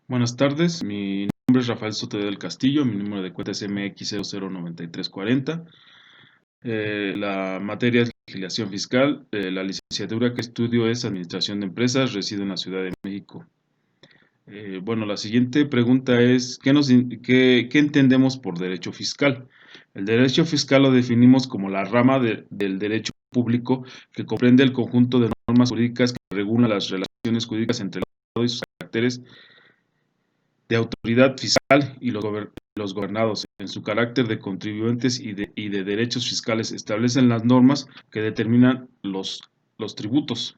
Buenas tardes, mi nombre es Rafael Soto del Castillo, mi número de cuenta es MX009340. La materia es legislación fiscal, la licenciatura que estudio es Administración de Empresas, resido en la Ciudad de México. Bueno, la siguiente pregunta es, ¿qué entendemos por derecho fiscal? El derecho fiscal lo definimos como la rama del derecho público que comprende el conjunto de normas jurídicas que regulan las relaciones jurídicas entre el Estado y sus caracteres de autoridad fiscal y los gobernados, en su carácter de contribuyentes y de derechos fiscales, establecen las normas que determinan los tributos.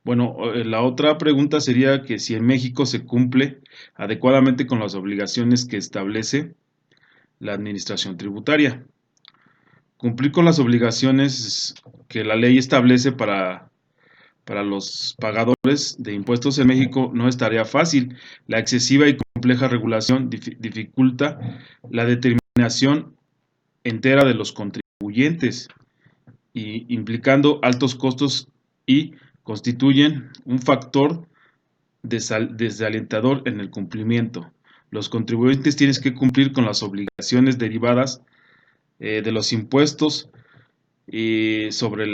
Bueno, la otra pregunta sería que si en México se cumple adecuadamente con las obligaciones que establece la administración tributaria. Cumplir con las obligaciones que la ley establece para los pagadores de impuestos en México no es tarea fácil. La excesiva y compleja regulación dificulta la determinación entera de los contribuyentes, implicando altos costos y constituyen un factor desalentador en el cumplimiento. Los contribuyentes tienen que cumplir con las obligaciones derivadas de los impuestos sobre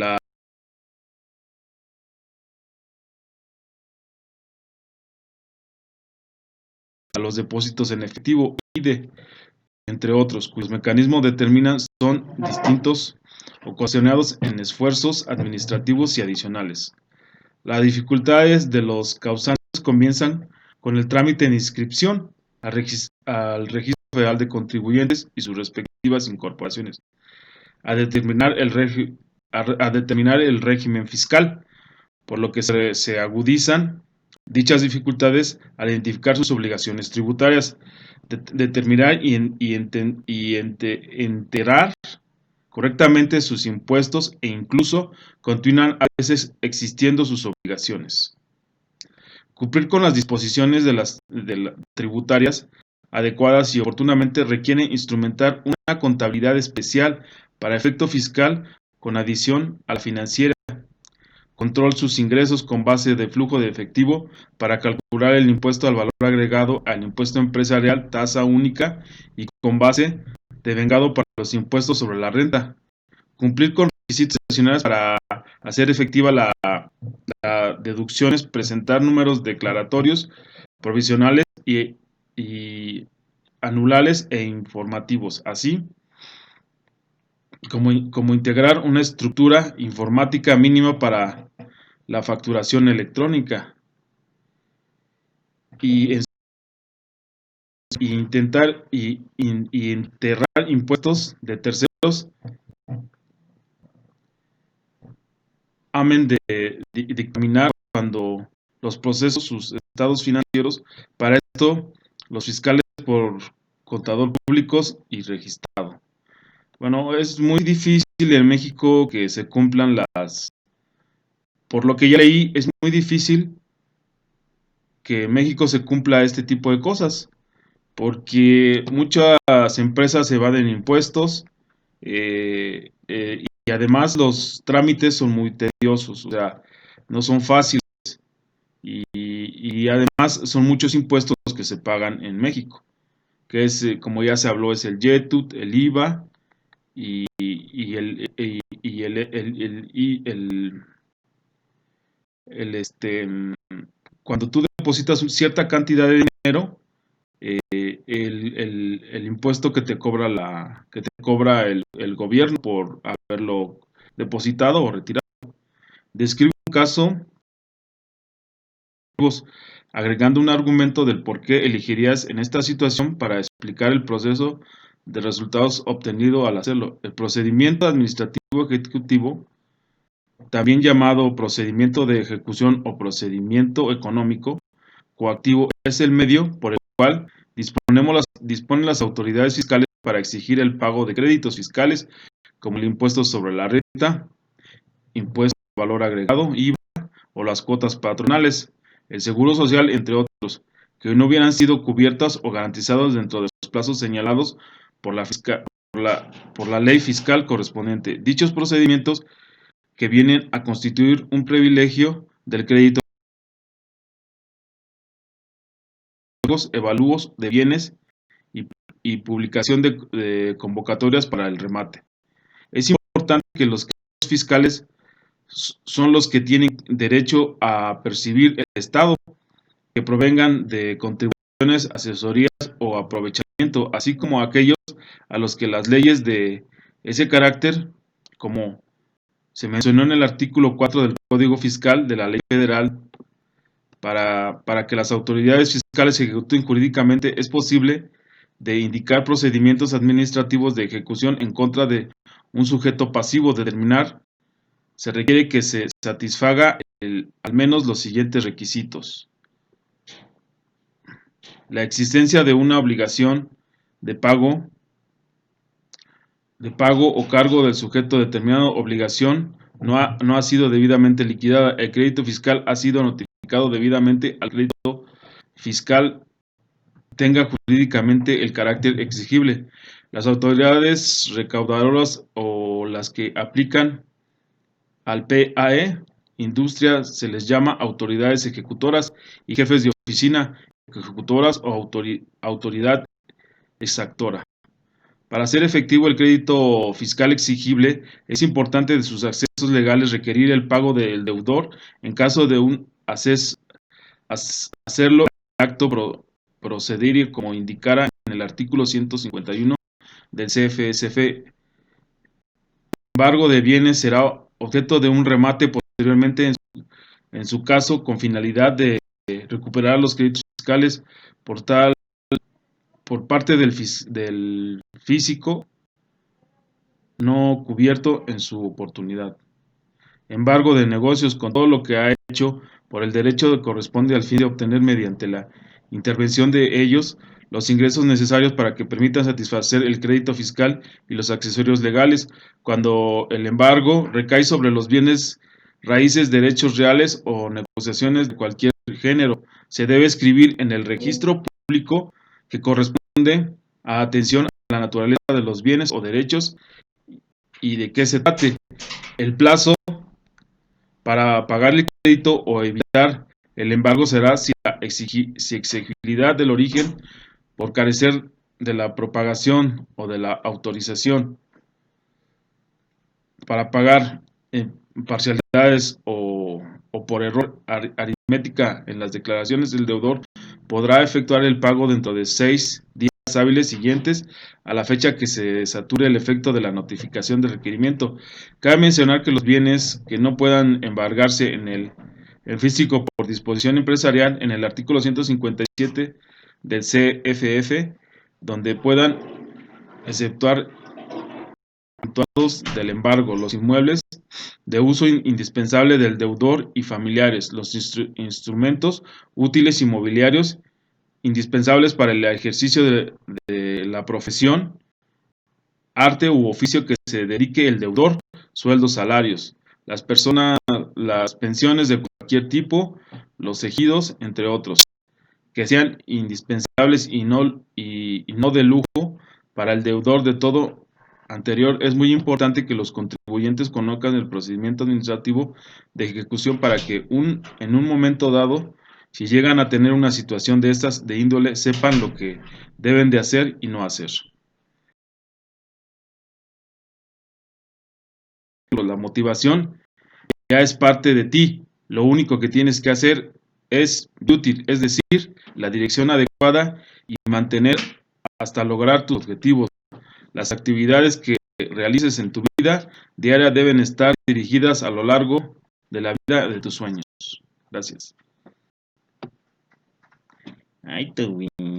los depósitos en efectivo y entre otros, cuyos mecanismos determinan son distintos, ocasionados en esfuerzos administrativos y adicionales. Las dificultades de los causantes comienzan con el trámite de inscripción al Registro Federal de Contribuyentes y sus respectivas incorporaciones, a determinar el régimen fiscal, por lo que se agudizan dichas dificultades al identificar sus obligaciones tributarias, determinar enterar correctamente sus impuestos e incluso continúan a veces existiendo sus obligaciones. Cumplir con las disposiciones de las tributarias adecuadas y oportunamente requiere instrumentar una contabilidad especial para efecto fiscal con adición a la financiera. Control sus ingresos con base de flujo de efectivo para calcular el impuesto al valor agregado al impuesto empresarial, tasa única y con base devengado para los impuestos sobre la renta. Cumplir con requisitos adicionales para hacer efectiva la deducciones, presentar números declaratorios provisionales y anuales e informativos, así como integrar una estructura informática mínima para la facturación electrónica y, intentar y enterrar impuestos de terceros, amén de dictaminar cuando los procesos, sus estados financieros. Para esto, los fiscales por contador públicos y registrado. Bueno, es muy difícil en México que se cumplan por lo que ya leí, es muy difícil que en México se cumpla este tipo de cosas, porque muchas empresas evaden impuestos y además los trámites son muy tediosos, o sea, no son fáciles y además son muchos impuestos los que se pagan en México, que es, como ya se habló, es el YETUT, el IVA y cuando tú depositas cierta cantidad de dinero, el impuesto que te cobra el gobierno por haberlo depositado o retirado. Describe un caso agregando un argumento del por qué elegirías en esta situación para explicar el proceso de resultados obtenido al hacerlo. El procedimiento administrativo ejecutivo, también llamado procedimiento de ejecución o procedimiento económico coactivo, es el medio por el cual disponen las autoridades fiscales para exigir el pago de créditos fiscales como el impuesto sobre la renta, impuesto al valor agregado, IVA o las cuotas patronales, el seguro social, entre otros, que no hubieran sido cubiertas o garantizadas dentro de los plazos señalados por la ley fiscal correspondiente. Dichos procedimientos que vienen a constituir un privilegio del crédito evalúos de bienes y, y publicación de convocatorias para el remate. Es importante que los créditos fiscales son los que tienen derecho a percibir el Estado, que provengan de contribuciones, asesorías o aprovechamiento, así como aquellos a los que las leyes de ese carácter, como se mencionó en el artículo 4 del Código Fiscal de la Ley Federal, para que las autoridades fiscales ejecuten jurídicamente, es posible de indicar procedimientos administrativos de ejecución en contra de un sujeto pasivo. Determinar, se requiere que se satisfaga al menos los siguientes requisitos: la existencia de una obligación de pago o cargo del sujeto determinado. Obligación no ha sido debidamente liquidada. El crédito fiscal ha sido notificado debidamente al crédito fiscal, tenga jurídicamente el carácter exigible. Las autoridades recaudadoras o las que aplican al PAE industria se les llama autoridades ejecutoras, y jefes de oficina ejecutoras o autoridad exactora. Para hacer efectivo el crédito fiscal exigible, es importante de sus accesos legales requerir el pago del deudor. En caso de un hacerlo, el acto proceder como indicara en el artículo 151 del CFSF. El embargo de bienes será objeto de un remate posteriormente, en su caso, con finalidad de recuperar los créditos fiscales por parte del físico no cubierto en su oportunidad. Embargo de negocios: con todo lo que ha hecho por el derecho corresponde al fin de obtener mediante la intervención de ellos los ingresos necesarios para que permitan satisfacer el crédito fiscal y los accesorios legales. Cuando el embargo recae sobre los bienes raíces, derechos reales o negociaciones de cualquier género, se debe escribir en el registro público que corresponde a atención a la naturaleza de los bienes o derechos y de qué se trate. El plazo para pagar el crédito o evitar el embargo será si la exigibilidad del origen por carecer de la propagación o de la autorización para pagar en parcialidades o por error aritmética en las declaraciones del deudor, podrá efectuar el pago dentro de 6 días hábiles siguientes a la fecha que se sature el efecto de la notificación de requerimiento. Cabe mencionar que los bienes que no puedan embargarse en físico por disposición empresarial, en el artículo 157 del CFF, donde puedan exceptuar del embargo los inmuebles de uso indispensable del deudor y familiares, los instrumentos útiles inmobiliarios indispensables para el ejercicio de la profesión, arte u oficio que se dedique el deudor, sueldos, salarios, las pensiones de cualquier tipo, los ejidos, entre otros, que sean indispensables y no de lujo para el deudor. De todo anterior, es muy importante que los contribuyentes conozcan el procedimiento administrativo de ejecución para que en un momento dado, si llegan a tener una situación de estas de índole, sepan lo que deben de hacer y no hacer. La motivación ya es parte de ti. Lo único que tienes que hacer es útil, es decir, la dirección adecuada y mantener hasta lograr tus objetivos. Las actividades que realices en tu vida diaria deben estar dirigidas a lo largo de la vida de tus sueños. Gracias. Ay, tú.